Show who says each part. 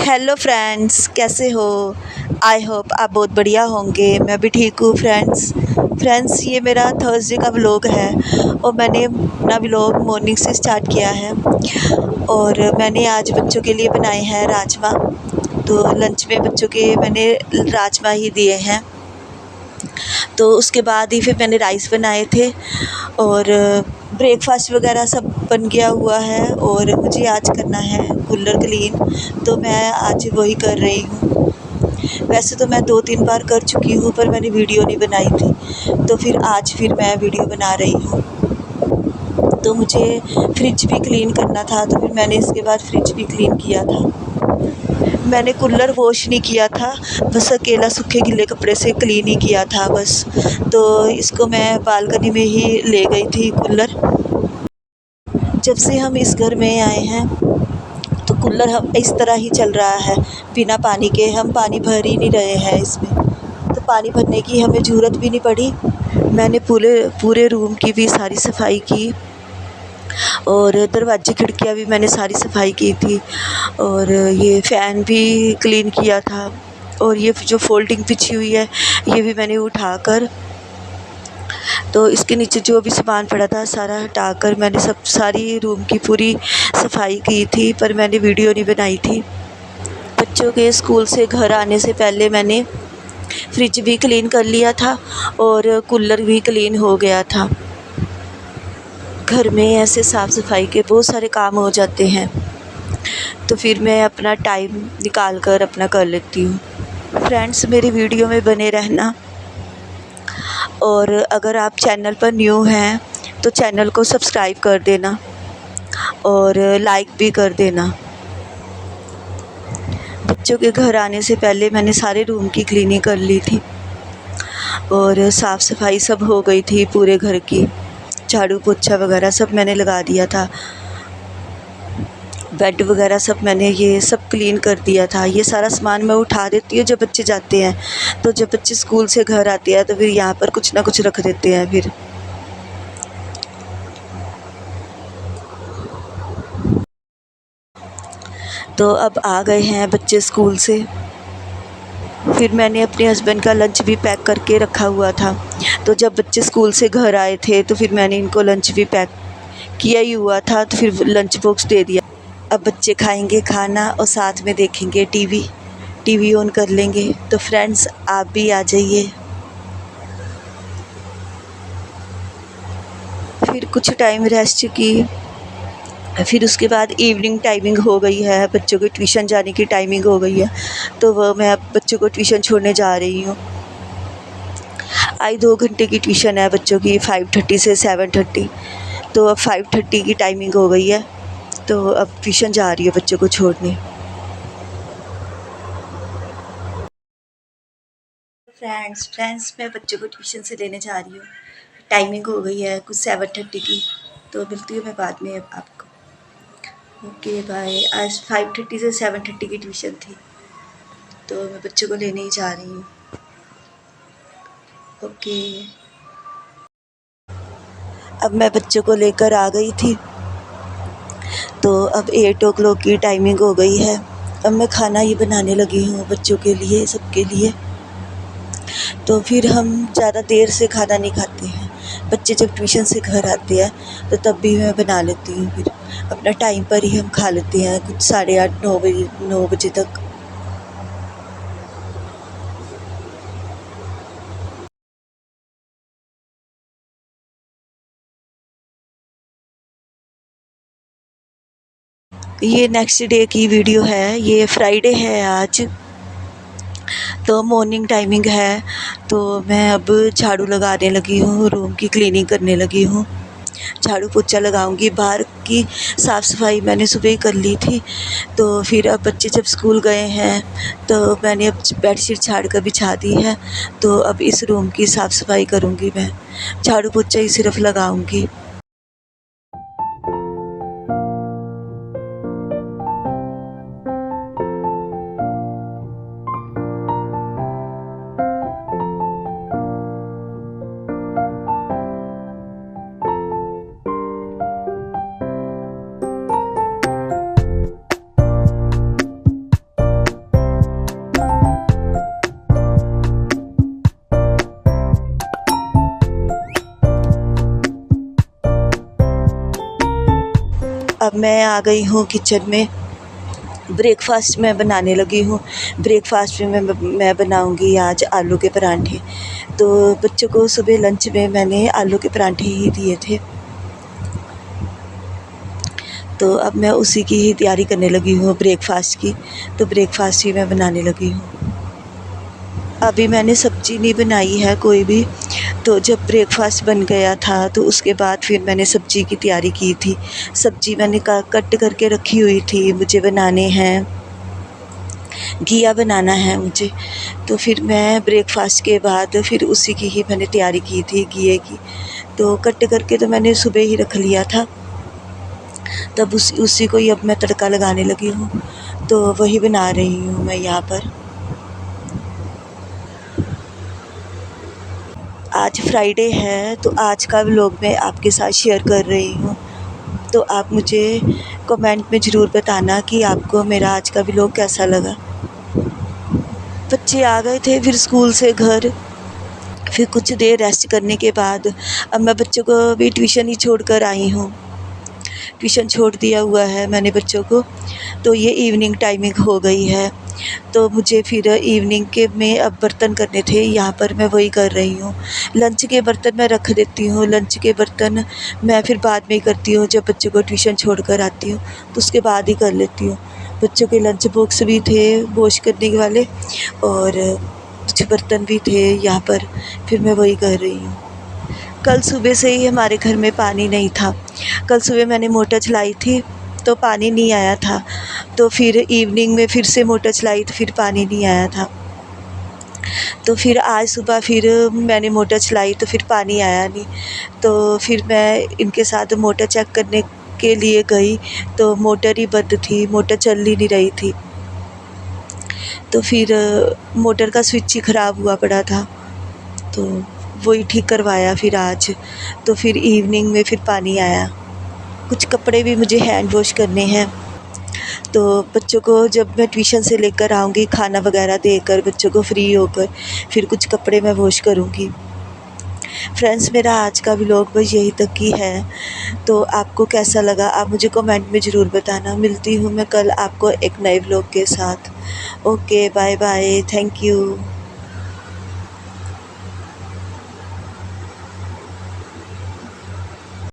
Speaker 1: Hello friends, कैसे हो? I hope आप बहुत बढ़िया होंगे। मैं भी ठीक हूँ फ्रेंड्स, ये मेरा थर्सडे का व्लॉग है और मैंने अपना व्लॉग मॉर्निंग से स्टार्ट किया है। और मैंने आज बच्चों के लिए बनाए हैं राजमा। तो लंच में बच्चों के मैंने राजमा ही दिए हैं। तो उसके बाद ही फिर मैंने राइस बनाए थे और ब्रेकफास्ट वगैरह सब बन गया हुआ है। और मुझे आज करना है कूलर क्लीन, तो मैं आज वही कर रही हूँ। वैसे तो मैं 2-3 बार कर चुकी हूँ पर मैंने वीडियो नहीं बनाई थी, तो फिर आज मैं वीडियो बना रही हूँ। तो मुझे फ्रिज भी क्लीन करना था, तो फिर मैंने इसके बाद फ्रिज भी क्लीन किया था। मैंने कूलर वॉश नहीं किया था, बस अकेला सूखे गीले कपड़े से क्लीन ही किया था बस। तो इसको मैं बालकनी में ही ले गई थी कूलर। जब से हम इस घर में आए हैं तो कूलर हम इस तरह ही चल रहा है, बिना पानी के। हम पानी भर ही नहीं रहे हैं इसमें, तो पानी भरने की हमें ज़रूरत भी नहीं पड़ी। मैंने पूरे पूरे रूम की भी सारी सफाई की और दरवाजे खिड़कियाँ भी मैंने सारी सफाई की थी और ये फ़ैन भी क्लीन किया था। और ये जो फोल्डिंग बिछी हुई है ये भी मैंने उठाकर, तो इसके नीचे जो भी सामान पड़ा था सारा हटाकर मैंने सारी रूम की पूरी सफाई की थी, पर मैंने वीडियो नहीं बनाई थी। बच्चों के स्कूल से घर आने से पहले मैंने फ्रिज भी क्लीन कर लिया था और कूलर भी क्लीन हो गया था। घर में ऐसे साफ़ सफाई के बहुत सारे काम हो जाते हैं, तो फिर मैं अपना टाइम निकाल कर अपना कर लेती हूँ। फ्रेंड्स, मेरी वीडियो में बने रहना और अगर आप चैनल पर न्यू हैं तो चैनल को सब्सक्राइब कर देना और लाइक भी कर देना। बच्चों के घर आने से पहले मैंने सारे रूम की क्लीनिंग कर ली थी और साफ़ सफाई सब हो गई थी पूरे घर की। झाड़ू पोछा वगैरह सब मैंने लगा दिया था, बेड वगैरह सब मैंने ये सब क्लीन कर दिया था। ये सारा सामान मैं उठा देती हूँ जब बच्चे जाते हैं, तो जब बच्चे स्कूल से घर आते हैं तो फिर यहाँ पर कुछ ना कुछ रख देते हैं। फिर तो अब आ गए हैं बच्चे स्कूल से। फिर मैंने अपने हस्बैंड का लंच भी पैक करके रखा हुआ था, तो जब बच्चे स्कूल से घर आए थे तो फिर मैंने इनको लंच भी पैक किया ही हुआ था, तो फिर लंच बॉक्स दे दिया। अब बच्चे खाएंगे खाना और साथ में देखेंगे टीवी ऑन कर लेंगे। तो फ्रेंड्स, आप भी आ जाइए। फिर कुछ टाइम रेस्ट की, फिर उसके बाद इवनिंग टाइमिंग हो गई है, बच्चों को ट्यूशन जाने की टाइमिंग हो गई है, तो वह मैं अब बच्चों को ट्यूशन छोड़ने जा रही हूँ। आज 2 घंटे की ट्यूशन है बच्चों की, 5:30 से 7:30। तो अब 5:30 की टाइमिंग हो गई है, तो अब ट्यूशन जा रही है बच्चों को छोड़ने। फ्रेंड्स, मैं बच्चों को ट्यूशन से लेने जा रही हूँ। टाइमिंग हो गई है कुछ 7:30 की, तो मिलती हूँ मैं बाद में आपको। Okay bye. आज 5:30 से 7:30 की ट्यूशन थी, तो मैं बच्चों को लेने ही जा रही हूँ। ओके। अब मैं बच्चों को लेकर आ गई थी, तो अब 8 o'clock की टाइमिंग हो गई है। अब मैं खाना ही बनाने लगी हूँ बच्चों के लिए, सबके लिए। तो फिर हम ज़्यादा देर से खाना नहीं खाते हैं। बच्चे जब ट्यूशन से घर आते हैं तो तब भी मैं बना लेती हूँ। फिर अपना टाइम पर ही हम खा लेते हैं, कुछ 8:30 9 बजे तक। ये नेक्स्ट डे की वीडियो है, ये फ्राइडे है आज, तो मॉर्निंग टाइमिंग है। तो मैं अब झाड़ू लगाने लगी हूँ, रूम की क्लीनिंग करने लगी हूँ। झाड़ू पोछा लगाऊंगी। बाहर की साफ़ सफाई मैंने सुबह ही कर ली थी, तो फिर अब बच्चे जब स्कूल गए हैं तो मैंने अब बेडशीट झाड़ कर बिछा दी है। तो अब इस रूम की साफ़ सफाई करूँगी मैं, झाड़ू पोछा ही सिर्फ लगाऊंगी। मैं आ गई हूँ किचन में। ब्रेकफ़ास्ट मैं बनाने लगी हूँ। ब्रेकफ़ास्ट में मैं बनाऊँगी आज आलू के परांठे। तो बच्चों को सुबह लंच में मैंने आलू के परांठे ही दिए थे। तो अब मैं उसी की ही तैयारी करने लगी हूँ ब्रेकफ़ास्ट की। तो ब्रेकफ़ास्ट ही मैं बनाने लगी हूँ। अभी मैंने सब्ज़ी नहीं बनाई है कोई भी। तो जब ब्रेकफ़ास्ट बन गया था तो उसके बाद फिर मैंने सब्ज़ी की तैयारी की थी। सब्ज़ी मैंने कट करके रखी हुई थी, मुझे बनाने हैं, घिया बनाना है मुझे। तो फिर मैं ब्रेकफ़ास्ट के बाद फिर उसी की ही मैंने तैयारी की थी घिये की। तो कट करके तो मैंने सुबह ही रख लिया था। तब उसी को ही अब मैं तड़का लगाने लगी हूँ। तो वही बना रही हूँ मैं यहाँ पर। आज फ्राइडे है तो आज का व्लॉग मैं आपके साथ शेयर कर रही हूँ। तो आप मुझे कमेंट में ज़रूर बताना कि आपको मेरा आज का व्लॉग कैसा लगा। बच्चे आ गए थे फिर स्कूल से घर। फिर कुछ देर रेस्ट करने के बाद अब मैं बच्चों को भी ट्यूशन ही छोड़ कर आई हूँ। ट्यूशन छोड़ दिया हुआ है मैंने बच्चों को। तो ये इवनिंग टाइमिंग हो गई है। तो मुझे फिर इवनिंग के में अब बर्तन करने थे, यहाँ पर मैं वही कर रही हूँ। लंच के बर्तन मैं रख देती हूँ, लंच के बर्तन मैं फिर बाद में ही करती हूँ। जब बच्चों को ट्यूशन छोड़ कर आती हूँ तो उसके बाद ही कर लेती हूँ। बच्चों के लंच बॉक्स भी थे वॉश करने के वाले और कुछ बर्तन भी थे यहाँ पर, फिर मैं वही कर रही हूँ। कल सुबह से ही हमारे घर में पानी नहीं था। कल सुबह मैंने मोटर चलाई थी तो पानी नहीं आया था। तो फिर इवनिंग में फिर से मोटर चलाई तो फिर पानी नहीं आया था। तो फिर आज सुबह फिर मैंने मोटर चलाई तो फिर पानी आया नहीं। तो फिर मैं इनके साथ मोटर चेक करने के लिए गई तो मोटर ही बंद थी, मोटर चल ही नहीं रही थी। तो फिर मोटर का स्विच ही ख़राब हुआ पड़ा था। तो वही ठीक करवाया फिर आज। तो फिर इवनिंग में फिर पानी आया। कुछ कपड़े भी मुझे हैंड वॉश करने हैं। तो बच्चों को जब मैं ट्यूशन से लेकर आऊँगी खाना वगैरह देकर बच्चों को फ्री होकर फिर कुछ कपड़े मैं वॉश करूँगी। फ्रेंड्स, मेरा आज का व्लॉग बस यही तक ही है। तो आपको कैसा लगा आप मुझे कमेंट में ज़रूर बताना। मिलती हूँ मैं कल आपको एक नए व्लॉग के साथ। Okay, bye bye, thank you.